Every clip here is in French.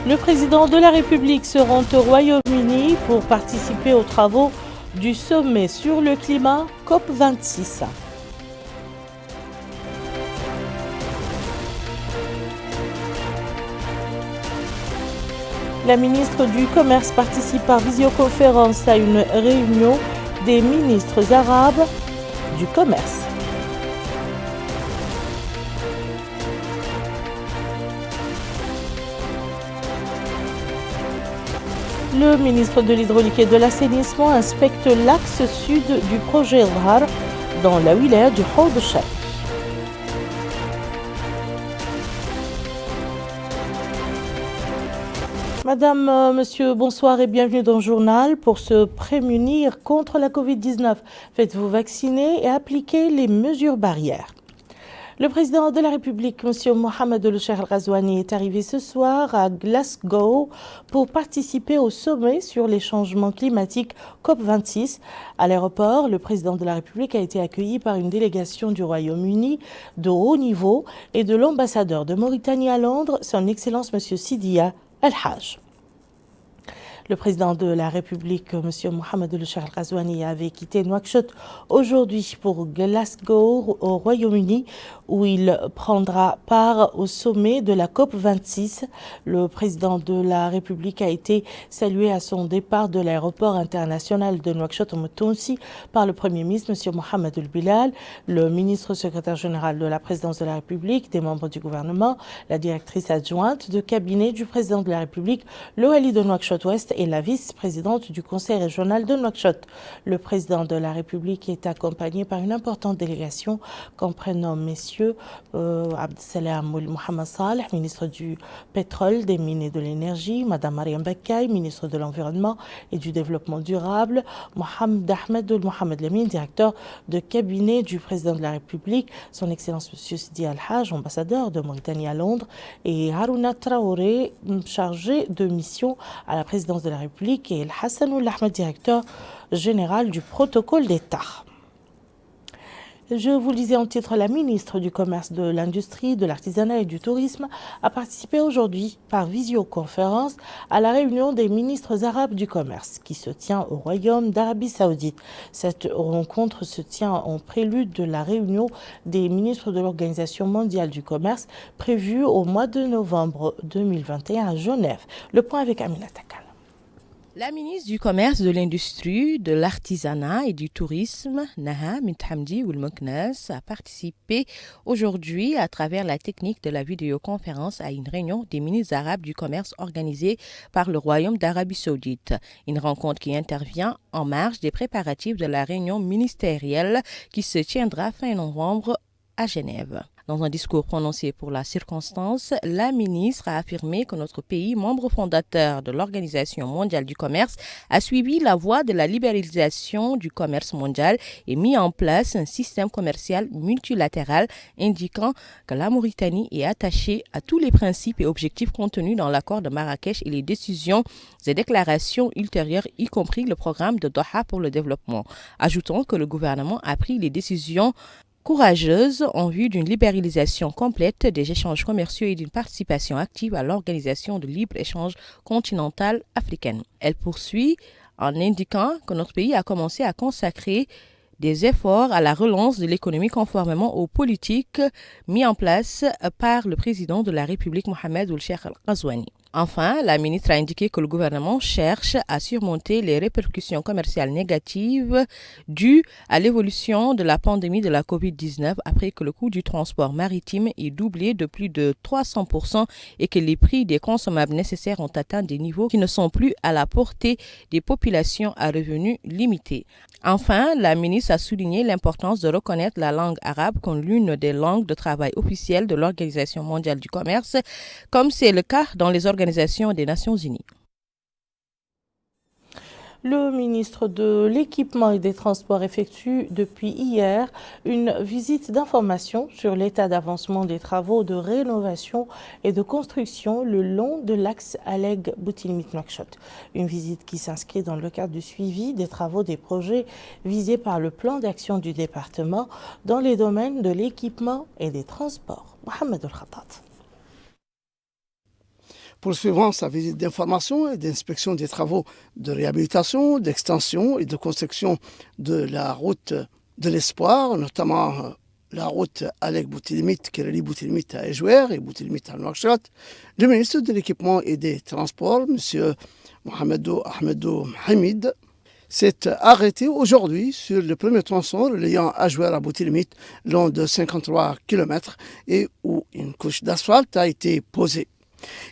Le président de la République se rend au Royaume-Uni pour participer aux travaux du sommet sur le climat COP26. La ministre du Commerce participe par visioconférence à une réunion des ministres arabes du commerce. Le ministre de l'Hydraulique et de l'Assainissement inspecte l'axe sud du projet Dhar dans la wilaya du Haut de Chef. Madame, monsieur, bonsoir et bienvenue dans le journal. Pour se prémunir contre la Covid-19, faites-vous vacciner et appliquez les mesures barrières. Le président de la République, M. Mohamed El-Cheikh Al-Ghazouani, est arrivé ce soir à Glasgow pour participer au sommet sur les changements climatiques COP26. À l'aéroport, le président de la République a été accueilli par une délégation du Royaume-Uni de haut niveau et de l'ambassadeur de Mauritanie à Londres, son Excellence M. Sidiya Al-Haj. Le président de la République, M. Mohamed El-Cheikh Al-Ghazouani, avait quitté Nouakchott aujourd'hui pour Glasgow, au Royaume-Uni, où il prendra part au sommet de la COP26. Le président de la République a été salué à son départ de l'aéroport international de Nouakchott-Oumoutounsi par le Premier ministre, M. Mohamed El-Bilal, le ministre secrétaire général de la présidence de la République, des membres du gouvernement, la directrice adjointe de cabinet du président de la République, le wali de Nouakchott-Ouest et la vice-présidente du conseil régional de Nouakchott. Le président de la République est accompagné par une importante délégation comprenant messieurs Abdeslam Mohamed Saleh, ministre du pétrole, des mines et de l'énergie, madame Mariam Bakay, ministre de l'environnement et du développement durable, Mohamed Ahmed Mohamed Lamine, directeur de cabinet du président de la République, son excellence monsieur Sidi Al-Haj, ambassadeur de Mauritanie à Londres, et Harouna Traoré, chargé de mission à la présidence de la République, et El Hassanoul Ahmed, directeur général du protocole d'État. Je vous le disais en titre, la ministre du Commerce, de l'Industrie, de l'Artisanat et du Tourisme a participé aujourd'hui par visioconférence à la réunion des ministres arabes du commerce qui se tient au Royaume d'Arabie Saoudite. Cette rencontre se tient en prélude de la réunion des ministres de l'Organisation mondiale du commerce prévue au mois de novembre 2021 à Genève. Le point avec Amina Takal. La ministre du Commerce, de l'Industrie, de l'Artisanat et du Tourisme, Naha Bint Hamdi Ould Moknès, a participé aujourd'hui à travers la technique de la vidéoconférence à une réunion des ministres arabes du commerce organisée par le Royaume d'Arabie Saoudite. Une rencontre qui intervient en marge des préparatifs de la réunion ministérielle qui se tiendra fin novembre à Genève. Dans un discours prononcé pour la circonstance, la ministre a affirmé que notre pays, membre fondateur de l'Organisation mondiale du commerce, a suivi la voie de la libéralisation du commerce mondial et mis en place un système commercial multilatéral, indiquant que la Mauritanie est attachée à tous les principes et objectifs contenus dans l'accord de Marrakech et les décisions et déclarations ultérieures, y compris le programme de Doha pour le développement. Ajoutons que le gouvernement a pris les décisions courageuse en vue d'une libéralisation complète des échanges commerciaux et d'une participation active à l'Organisation de libre-échange continentale africaine. Elle poursuit en indiquant que notre pays a commencé à consacrer des efforts à la relance de l'économie conformément aux politiques mises en place par le président de la République Mohamed El-Cheikh Al-Ghazouani. Enfin, la ministre a indiqué que le gouvernement cherche à surmonter les répercussions commerciales négatives dues à l'évolution de la pandémie de la COVID-19 après que le coût du transport maritime ait doublé de plus de 300% et que les prix des consommables nécessaires ont atteint des niveaux qui ne sont plus à la portée des populations à revenus limités. Enfin, la ministre a souligné l'importance de reconnaître la langue arabe comme l'une des langues de travail officielles de l'Organisation mondiale du commerce, comme c'est le cas dans les organisations des Nations Unies. Le ministre de l'Équipement et des Transports effectue depuis hier une visite d'information sur l'état d'avancement des travaux de rénovation et de construction le long de l'axe Alleg-Boutilmit-Nouakchott. Une visite qui s'inscrit dans le cadre du suivi des travaux des projets visés par le plan d'action du département dans les domaines de l'équipement et des transports. Mohamed El-Khattat. Poursuivant sa visite d'information et d'inspection des travaux de réhabilitation, d'extension et de construction de la route de l'Espoir, notamment la route Alec Boutilimit qui relie Boutilimit à Ejouer et Boutilimit à Nouakchott, le ministre de l'Équipement et des Transports, M. Mohamedou Ahmedou Hamid, s'est arrêté aujourd'hui sur le premier tronçon reliant Ejouer à Boutilimit, long de 53 km et où une couche d'asphalte a été posée.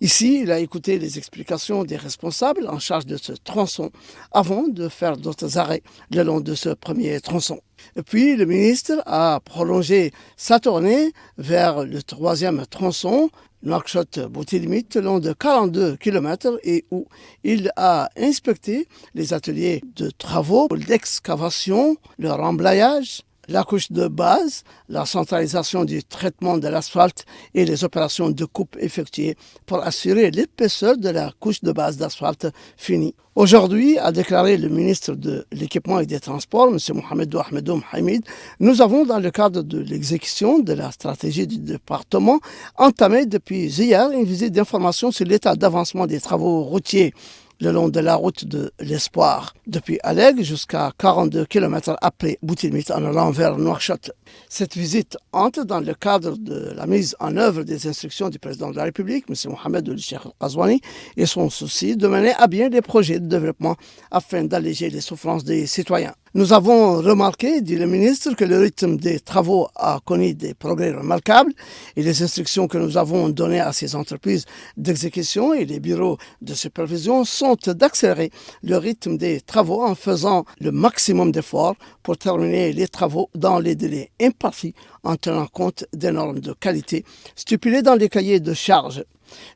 Ici, il a écouté les explications des responsables en charge de ce tronçon avant de faire d'autres arrêts le long de ce premier tronçon. Et puis, le ministre a prolongé sa tournée vers le troisième tronçon, Nouakchott-Boutilimit, long de 42 km et où il a inspecté les ateliers de travaux, l'excavation, le remblayage, la couche de base, la centralisation du traitement de l'asphalte et les opérations de coupe effectuées pour assurer l'épaisseur de la couche de base d'asphalte finie. Aujourd'hui, a déclaré le ministre de l'Équipement et des Transports, M. Mohamedou Ahmedou Hamid, nous avons, dans le cadre de l'exécution de la stratégie du département, entamé depuis hier une visite d'information sur l'état d'avancement des travaux routiers le long de la route de l'Espoir, depuis Alec jusqu'à 42 km après Boutilimit en allant vers Nouakchott. Cette visite entre dans le cadre de la mise en œuvre des instructions du président de la République, M. Mohamed El Cheikh Ghazouani, et son souci de mener à bien les projets de développement afin d'alléger les souffrances des citoyens. Nous avons remarqué, dit le ministre, que le rythme des travaux a connu des progrès remarquables et les instructions que nous avons données à ces entreprises d'exécution et les bureaux de supervision sont d'accélérer le rythme des travaux en faisant le maximum d'efforts pour terminer les travaux dans les délais impartis en tenant compte des normes de qualité stipulées dans les cahiers de charges.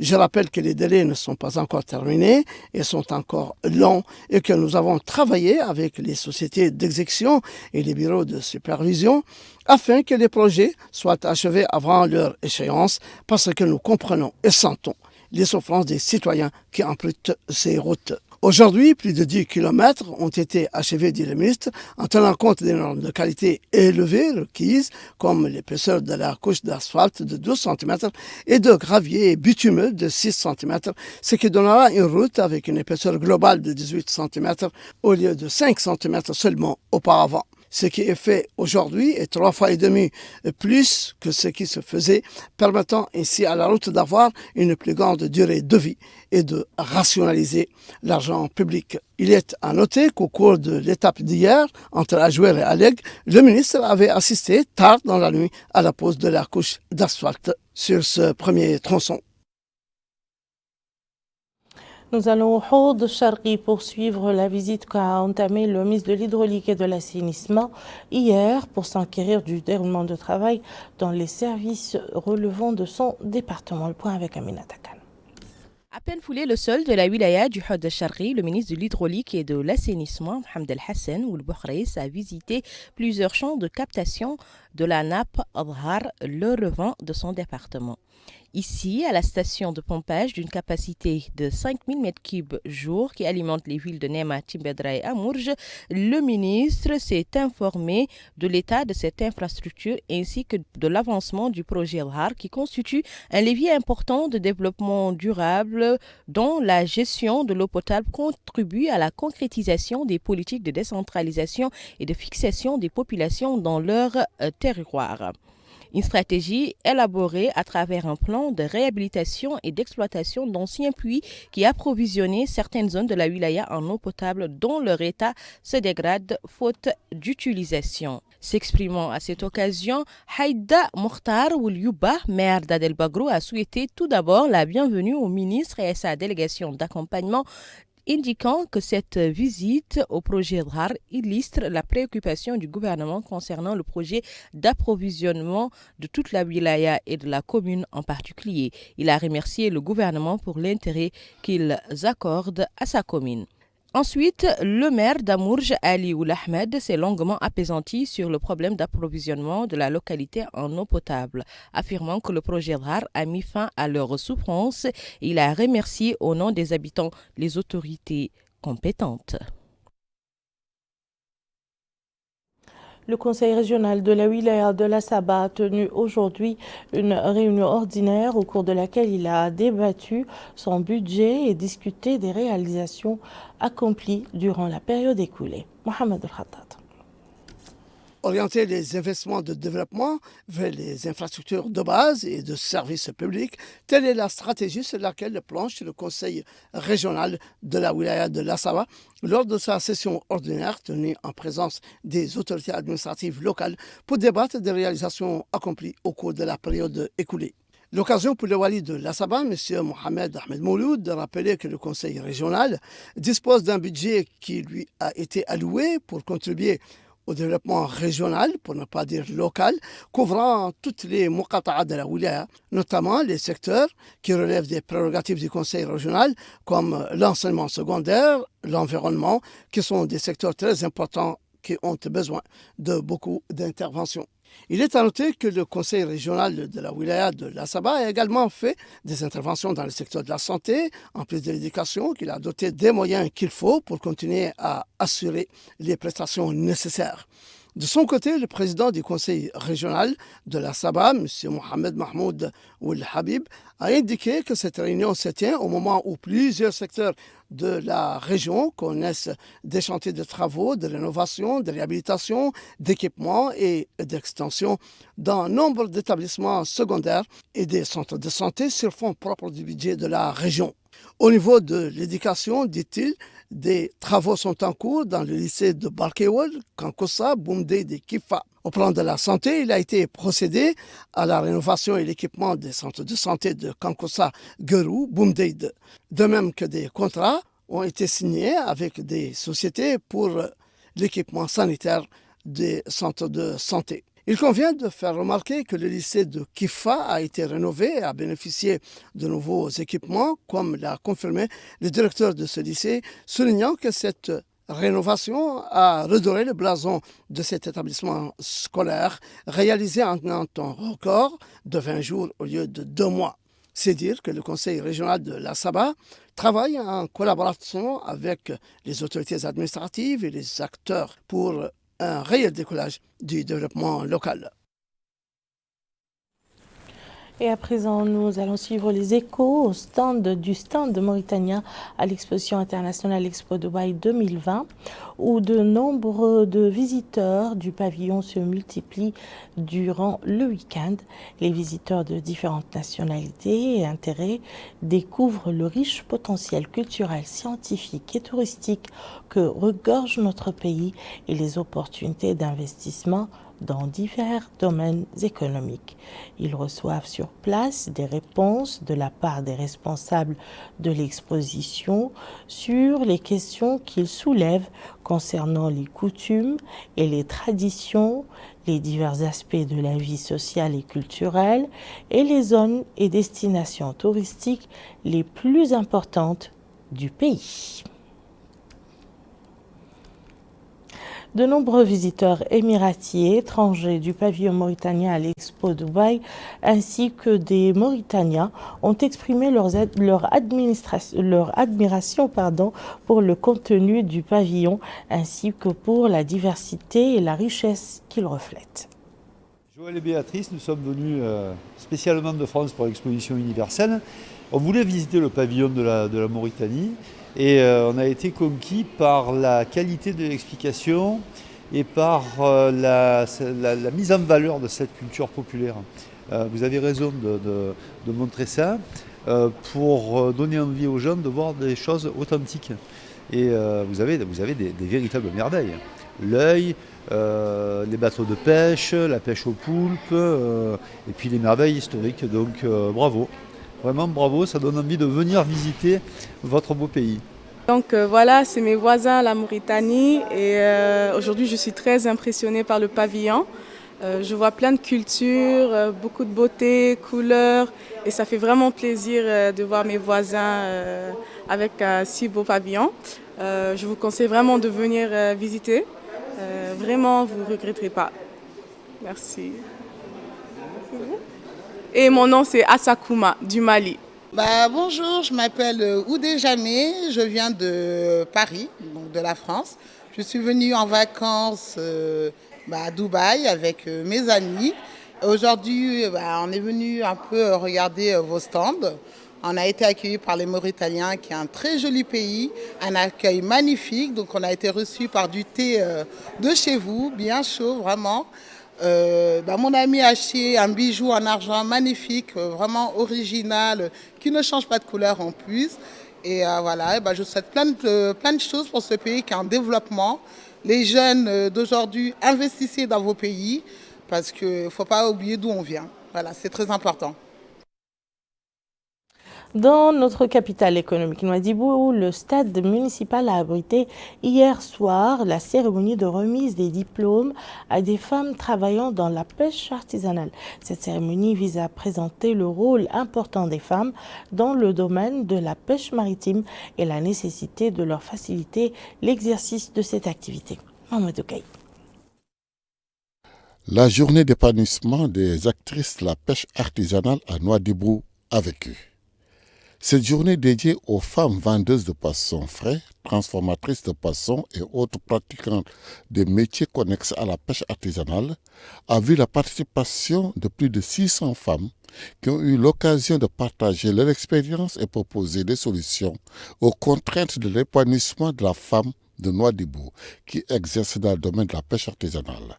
Je rappelle que les délais ne sont pas encore terminés et sont encore longs et que nous avons travaillé avec les sociétés d'exécution et les bureaux de supervision afin que les projets soient achevés avant leur échéance parce que nous comprenons et sentons les souffrances des citoyens qui empruntent ces routes. Aujourd'hui, plus de 10 km ont été achevés, dit le ministre, en tenant compte des normes de qualité élevées requises, comme l'épaisseur de la couche d'asphalte de 12 cm et de gravier bitumeux de 6 cm, ce qui donnera une route avec une épaisseur globale de 18 cm au lieu de 5 cm seulement auparavant. Ce qui est fait aujourd'hui est 3,5 fois plus que ce qui se faisait, permettant ainsi à la route d'avoir une plus grande durée de vie et de rationaliser l'argent public. Il est à noter qu'au cours de l'étape d'hier, entre Ejouer et Alec, le ministre avait assisté tard dans la nuit à la pose de la couche d'asphalte sur ce premier tronçon. Nous allons au Houd Charqi poursuivre la visite qu'a entamée le ministre de l'Hydraulique et de l'Assainissement hier pour s'enquérir du déroulement de travail dans les services relevant de son département. Le point avec Aminata Khan. À peine foulé le sol de la wilaya du Houd Charqi, le ministre de l'Hydraulique et de l'Assainissement, Mohamed El Hassan Ould Boukhraïs, a visité plusieurs champs de captation de la nappe Adhar, le relevant de son département. Ici, à la station de pompage d'une capacité de 5000 m3 jour qui alimente les villes de Nema, Timbedra et Amourj, le ministre s'est informé de l'état de cette infrastructure ainsi que de l'avancement du projet Adhar qui constitue un levier important de développement durable dont la gestion de l'eau potable contribue à la concrétisation des politiques de décentralisation et de fixation des populations dans leur territoire. Une stratégie élaborée à travers un plan de réhabilitation et d'exploitation d'anciens puits qui approvisionnaient certaines zones de la wilaya en eau potable dont leur état se dégrade faute d'utilisation. S'exprimant à cette occasion, Haïda Mokhtar Ouliouba, maire d'Adel Bagrou, a souhaité tout d'abord la bienvenue au ministre et à sa délégation d'accompagnement, indiquant que cette visite au projet Adhar illustre la préoccupation du gouvernement concernant le projet d'approvisionnement de toute la wilaya et de la commune en particulier. Il a remercié le gouvernement pour l'intérêt qu'ils accordent à sa commune. Ensuite, le maire d'Amourj, Ali Ould Ahmed, s'est longuement apaisanti sur le problème d'approvisionnement de la localité en eau potable, affirmant que le projet Adhar a mis fin à leurs souffrances. Il a remercié au nom des habitants les autorités compétentes. Le Conseil régional de la Wilaya de la Sabah a tenu aujourd'hui une réunion ordinaire au cours de laquelle il a débattu son budget et discuté des réalisations accomplies durant la période écoulée. Mohamed El-Khattat. Orienter les investissements de développement vers les infrastructures de base et de services publics, telle est la stratégie sur laquelle planche le Conseil régional de la Wilaya de la Sabah lors de sa session ordinaire tenue en présence des autorités administratives locales pour débattre des réalisations accomplies au cours de la période écoulée. L'occasion pour le wali de la Sabah, M. Mohamed Ahmed Mouloud, de rappeler que le Conseil régional dispose d'un budget qui lui a été alloué pour contribuer au développement régional, pour ne pas dire local, couvrant toutes les muqata'a de la wilaya, notamment les secteurs qui relèvent des prérogatives du Conseil régional, comme l'enseignement secondaire, l'environnement, qui sont des secteurs très importants qui ont besoin de beaucoup d'interventions. Il est à noter que le Conseil régional de la Wilaya de la Sabah a également fait des interventions dans le secteur de la santé, en plus de l'éducation, qu'il a doté des moyens qu'il faut pour continuer à assurer les prestations nécessaires. De son côté, le président du Conseil régional de la Sabah, M. Mohamed Mahmoud Ould Habib, a indiqué que cette réunion se tient au moment où plusieurs secteurs de la région connaissent des chantiers de travaux, de rénovation, de réhabilitation, d'équipement et d'extension dans nombre d'établissements secondaires et des centres de santé sur fonds propres du budget de la région. Au niveau de l'éducation, dit-il, des travaux sont en cours dans le lycée de Barkewal, Kankossa, Boumdeid et Kifa. Au plan de la santé, il a été procédé à la rénovation et l'équipement des centres de santé de Kankossa, Gerou, Boumdeid. De même que des contrats ont été signés avec des sociétés pour l'équipement sanitaire des centres de santé. Il convient de faire remarquer que le lycée de Kifa a été rénové et a bénéficié de nouveaux équipements, comme l'a confirmé le directeur de ce lycée, soulignant que cette rénovation a redoré le blason de cet établissement scolaire, réalisé en un temps record de 20 jours au lieu de 2 mois. C'est dire que le Conseil régional de la Sabah travaille en collaboration avec les autorités administratives et les acteurs pour un réel décollage du développement local. Et à présent, nous allons suivre les échos du stand de Mauritania à l'exposition internationale Expo Dubaï 2020, où de nombreux visiteurs du pavillon se multiplient durant le week-end. Les visiteurs de différentes nationalités et intérêts découvrent le riche potentiel culturel, scientifique et touristique que regorge notre pays et les opportunités d'investissement dans divers domaines économiques. Ils reçoivent sur place des réponses de la part des responsables de l'exposition sur les questions qu'ils soulèvent concernant les coutumes et les traditions, les divers aspects de la vie sociale et culturelle et les zones et destinations touristiques les plus importantes du pays. De nombreux visiteurs émiratiers étrangers du pavillon mauritanien à l'Expo Dubaï ainsi que des Mauritaniens ont exprimé leur admiration pour le contenu du pavillon ainsi que pour la diversité et la richesse qu'il reflète. Joël et Béatrice, nous sommes venus spécialement de France pour l'exposition universelle. On voulait visiter le pavillon de la Mauritanie. Et on a été conquis par la qualité de l'explication et par la mise en valeur de cette culture populaire. Vous avez raison de montrer ça pour donner envie aux gens de voir des choses authentiques. Et vous avez des véritables merveilles. L'œil, les bateaux de pêche, la pêche aux poulpes, et puis les merveilles historiques. Donc bravo. Vraiment bravo, ça donne envie de venir visiter votre beau pays. Donc voilà, c'est mes voisins la Mauritanie et aujourd'hui je suis très impressionnée par le pavillon. Je vois plein de cultures, beaucoup de beauté, couleurs et ça fait vraiment plaisir de voir mes voisins avec un si beau pavillon. Je vous conseille vraiment de venir visiter. Vraiment, vous ne regretterez pas. Merci. Et mon nom c'est Assakouma du Mali. Bonjour, je m'appelle Oudé Jamé, je viens de Paris, donc de la France. Je suis venue en vacances à Dubaï avec mes amis. Aujourd'hui, on est venu un peu regarder vos stands. On a été accueillis par les Mauritaniens, qui est un très joli pays, un accueil magnifique. Donc on a été reçus par du thé de chez vous, bien chaud, vraiment. Mon ami a acheté un bijou en argent magnifique, vraiment original, qui ne change pas de couleur en plus. Et je souhaite plein de choses pour ce pays qui est en développement. Les jeunes d'aujourd'hui, investissez dans vos pays parce qu'il ne faut pas oublier d'où on vient. Voilà, c'est très important. Dans notre capitale économique, Nouadhibou, le stade municipal a abrité hier soir la cérémonie de remise des diplômes à des femmes travaillant dans la pêche artisanale. Cette cérémonie vise à présenter le rôle important des femmes dans le domaine de la pêche maritime et la nécessité de leur faciliter l'exercice de cette activité. Mamadou Kaye. La journée d'épanouissement des actrices de la pêche artisanale à Nouadhibou a vécu. Cette journée dédiée aux femmes vendeuses de poissons frais, transformatrices de poissons et autres pratiquants des métiers connexes à la pêche artisanale a vu la participation de plus de 600 femmes qui ont eu l'occasion de partager leur expérience et proposer des solutions aux contraintes de l'épanouissement de la femme de Nouadhibou qui exerce dans le domaine de la pêche artisanale.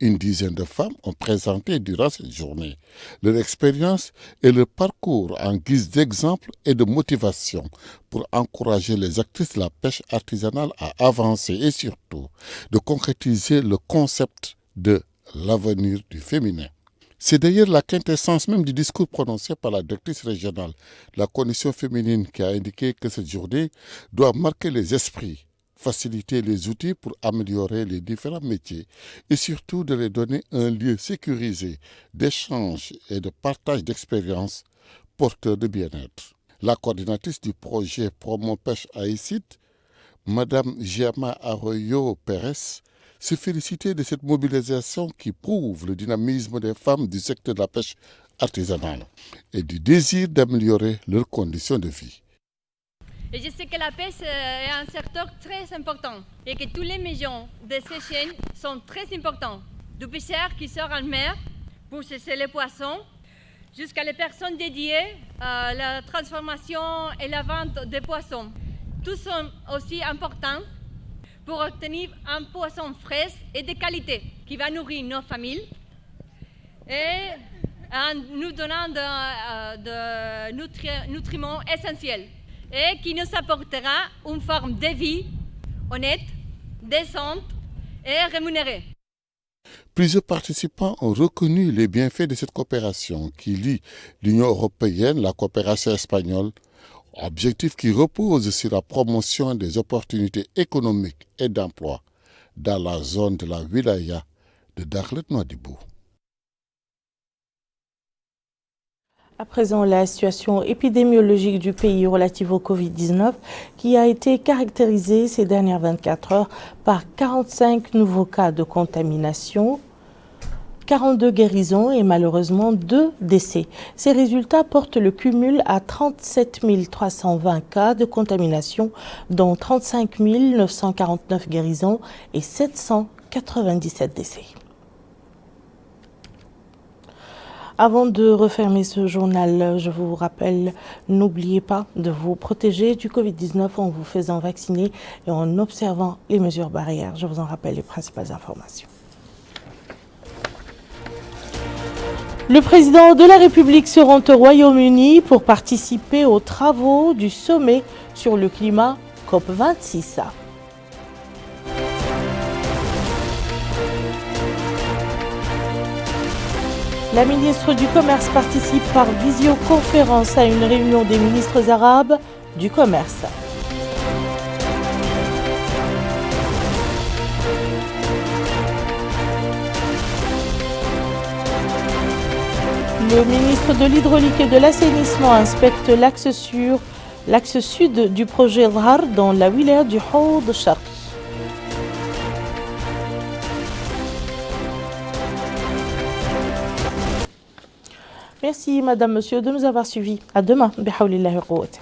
Une dizaine de femmes ont présenté durant cette journée leur expérience et leur parcours en guise d'exemple et de motivation pour encourager les actrices de la pêche artisanale à avancer et surtout de concrétiser le concept de l'avenir du féminin. C'est d'ailleurs la quintessence même du discours prononcé par la directrice régionale de la condition féminine qui a indiqué que cette journée doit marquer les esprits, faciliter les outils pour améliorer les différents métiers et surtout de les donner un lieu sécurisé d'échange et de partage d'expériences porteur de bien-être. La coordinatrice du projet Promo Pêche Haïtide, Madame Giama Arroyo Pérez, se félicitait de cette mobilisation qui prouve le dynamisme des femmes du secteur de la pêche artisanale et du désir d'améliorer leurs conditions de vie. Et je sais que la pêche est un secteur très important et que tous les maisons de ces chaînes sont très importants. Du pêcheur qui sort en mer pour chasser les poissons jusqu'à les personnes dédiées à la transformation et la vente des poissons. Tous sont aussi importants pour obtenir un poisson frais et de qualité qui va nourrir nos familles et en nous donnant de nutriments essentiels et qui nous apportera une forme de vie honnête, décente et rémunérée. Plusieurs participants ont reconnu les bienfaits de cette coopération qui lie l'Union européenne, la coopération espagnole, objectif qui repose sur la promotion des opportunités économiques et d'emploi dans la zone de la wilaya de Dakhlet Nouadhibou. À présent, la situation épidémiologique du pays relative au Covid-19 qui a été caractérisée ces dernières 24 heures par 45 nouveaux cas de contamination, 42 guérisons et malheureusement 2 décès. Ces résultats portent le cumul à 37 320 cas de contamination, dont 35 949 guérisons et 797 décès. Avant de refermer ce journal, je vous rappelle, n'oubliez pas de vous protéger du Covid-19 en vous faisant vacciner et en observant les mesures barrières. Je vous en rappelle les principales informations. Le président de la République se rend au Royaume-Uni pour participer aux travaux du sommet sur le climat COP26. La ministre du Commerce participe par visioconférence à une réunion des ministres arabes du commerce. Le ministre de l'Hydraulique et de l'Assainissement inspecte l'axe sud du projet Dhar dans la wilaya du Haut de Charq. Merci, madame, monsieur, de nous avoir suivis. À demain. Bihawlillahi wa quwwatihi.